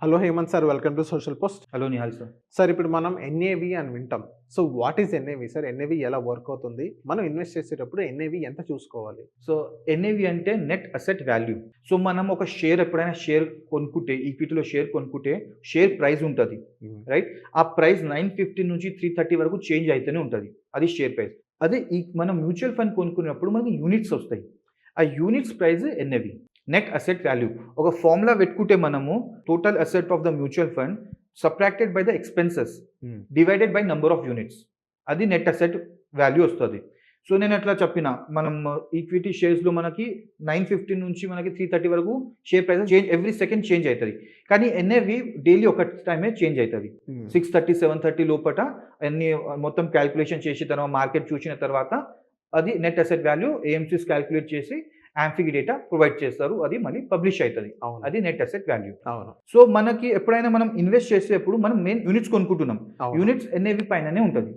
Hello Hemanth sir, welcome to social post. Hello Nihal sir. Sir, ఇప్పుడు మనం NAV అని వింటాం. So what is NAV sir? NAV ఎలా work అవుతుంది? మనం ఇన్వెస్ట్ చేసేటప్పుడు ఎన్ఏవి ఎంత చూసుకోవాలి? సో ఎన్ఏవి అంటే నెట్ అసెట్ వాల్యూ. సో మనం ఒక షేర్ ఎప్పుడైనా షేర్ కొనుక్కుంటే, ఈక్విటీలో షేర్ కొనుక్కుంటే షేర్ ప్రైస్ ఉంటుంది, రైట్? ఆ ప్రైస్ 950 నుంచి 330 వరకు చేంజ్ అయితేనే ఉంటుంది. అది షేర్ ప్రైస్. అదే ఈ మనం మ్యూచువల్ ఫండ్ కొనుక్కున్నప్పుడు మనకి యూనిట్స్ వస్తాయి. ఆ units price NAV, net asset value. ఒక ఫార్ములా పెట్టుకుంటే మనము total asset of the mutual fund subtracted by the expenses divided by number of units, అది నెట్ అసెట్ వాల్యూ వస్తుంది. సో నేను ఎట్లా చెప్పిన, మనం ఈక్విటీ షేర్స్లో మనకి 950 నుంచి మనకి 330 వరకు share price change, every second change అవుతుంది. కానీ ఎన్ఏవి డైలీ ఒక టైమే చేంజ్ అవుతుంది. 630 730 లోపల అన్ని మొత్తం క్యాల్కులేషన్ చేసిన తర్వాత, మార్కెట్ చూసిన తర్వాత అది net asset value AMCs calculate చేసి యాంఫిక్ డేటా ప్రొవైడ్ చేస్తారు. అది మళ్ళీ పబ్లిష్ అవుతుంది. అది నెట్ అసెట్ వాల్యూ. అవును. సో మనకి ఎప్పుడైనా మనం ఇన్వెస్ట్ చేసేటప్పుడు మనం మెయిన్ యూనిట్స్ కొనుక్కుంటున్నాం. యూనిట్స్ ఎన్ఏవి పైననే ఉంటుంది.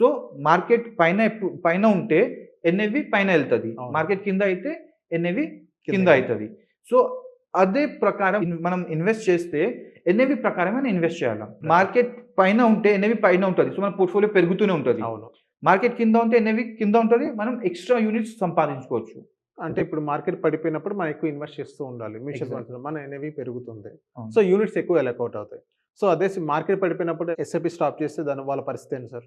సో మార్కెట్ పైన ఉంటే ఎన్ఏవి పైన వెళ్తుంది, మార్కెట్ కింద అయితే ఎన్ఏవి కింద అవుతుంది. సో అదే ప్రకారం మనం ఇన్వెస్ట్ చేస్తే ఎన్ఏవి ప్రకారమే ఇన్వెస్ట్ చేయాలి. మార్కెట్ పైన ఉంటే ఎన్ఏవి పైన ఉంటుంది, సో మన పోర్ట్ఫోలియో పెరుగుతూనే ఉంటుంది. మార్కెట్ కింద ఉంటే ఎన్ఏవి కింద ఉంటుంది, మనం ఎక్స్ట్రా యూనిట్స్ సంపాదించుకోవచ్చు. అంటే ఇప్పుడు మార్కెట్ పడిపోయినప్పుడు మనం ఎక్కువ ఇన్వెస్ట్ చేస్తూ ఉండాలి. మ్యూచువల్ ఫండ్స్ మన ఎన్ఏవి పెరుగుతుంది. సో యూనిట్స్ ఎక్కువ ఎలకౌట్ అవుతాయి. సో అదే మార్కెట్ పడిపోయినప్పుడు ఎస్ఐపి స్టాప్ చేస్తే దాని వాళ్ళ పరిస్థితి ఏంటి సార్?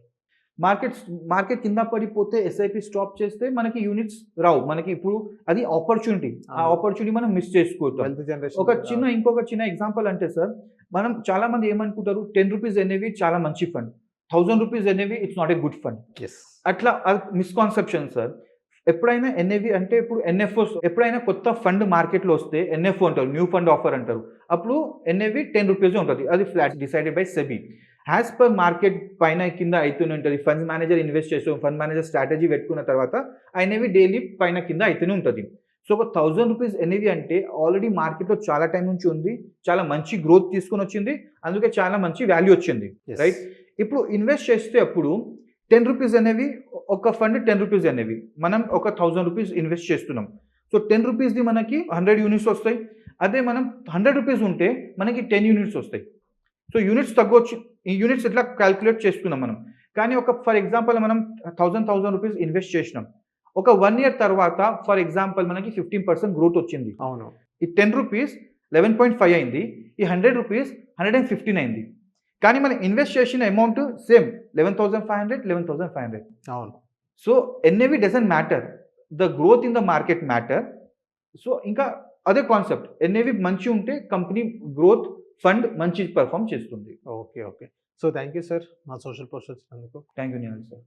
మార్కెట్ కింద పడిపోతే ఎస్ఐపి స్టాప్ చేస్తే మనకి యూనిట్స్ రావు. మనకి ఇప్పుడు అది ఆపర్చునిటీ, ఆ ఆపర్చునిటీ మనం మిస్ చేసుకోవద్దు. Health generation. ఇంకొక చిన్న ఎగ్జాంపుల్ అంటే సార్, మనం చాలా మంది ఏమనుకుంటారు, 10 రూపీస్ ఎన్ఏవి చాలా మంచి fund, 1000 rupees NAV it's not a good fund. అట్లా మిస్కాన్సెప్షన్ సార్. ఎప్పుడైనా ఎన్ఏవి అంటే ఇప్పుడు ఎన్ఎఫ్ఓ, ఎప్పుడైనా కొత్త ఫండ్ మార్కెట్లో వస్తే ఎన్ఎఫ్ఓ అంటారు, న్యూ ఫండ్ ఆఫర్ అంటారు. అప్పుడు ఎన్ఏవి 10 రూపీస్ ఉంటుంది. అది flat decided by SEBI. As per market పైన కింద అవుతూనే ఉంటుంది. ఫండ్ మేనేజర్ ఇన్వెస్ట్ చేస్తాం, ఫండ్ మేనేజర్ స్ట్రాటజీ పెట్టుకున్న తర్వాత ఆ ఎన్ఏవి డైలీ పైన కింద అవుతూనే ఉంటుంది. సో ఒక 1000 రూపీస్ ఎన్ఏవి అంటే ఆల్రెడీ మార్కెట్లో చాలా టైం నుంచి ఉంది, చాలా మంచి గ్రోత్ తీసుకొని వచ్చింది, అందుకే చాలా మంచి వాల్యూ వచ్చింది, రైట్? ఇప్పుడు ఇన్వెస్ట్ చేస్తే అప్పుడు 10 రూపీస్ అనేవి, ఒక ఫండ్ 10 రూపీస్ అనేవి, మనం ఒక 1000 రూపీస్ ఇన్వెస్ట్ చేస్తున్నాం. సో 10 రూపీస్ది మనకి 100 యూనిట్స్ వస్తాయి. అదే మనం 100 రూపీస్ ఉంటే మనకి 10 యూనిట్స్ వస్తాయి. సో యూనిట్స్ తగ్గొచ్చు. ఈ యూనిట్స్ ఎట్లా క్యాల్కులేట్ చేసుకున్నాం మనం. కానీ ఒక ఫర్ ఎగ్జాంపుల్ మనం 1000 రూపీస్ ఇన్వెస్ట్ చేసినాం. ఒక 1 ఇయర్ తర్వాత ఫర్ ఎగ్జాంపుల్ మనకి 15% గ్రోత్ వచ్చింది. అవును. ఈ 10 రూపీస్ 11.5 అయింది, ఈ 100 రూపీస్ 115 అయింది. కానీ మనం ఇన్వెస్ట్ చేసిన అమౌంట్ సేమ్ 11,500. అవును. So NAV doesn't matter, the growth in the market matter. So ఇంకా అదే కాన్సెప్ట్, ఎన్ఏవి మంచి ఉంటే కంపెనీ గ్రోత్, ఫండ్ మంచి పర్ఫామ్ చేస్తుంది. Okay. So thank you sir, మా సోషల్ పోస్ట్ వచ్చినందుకు. Thank you Nihal sir.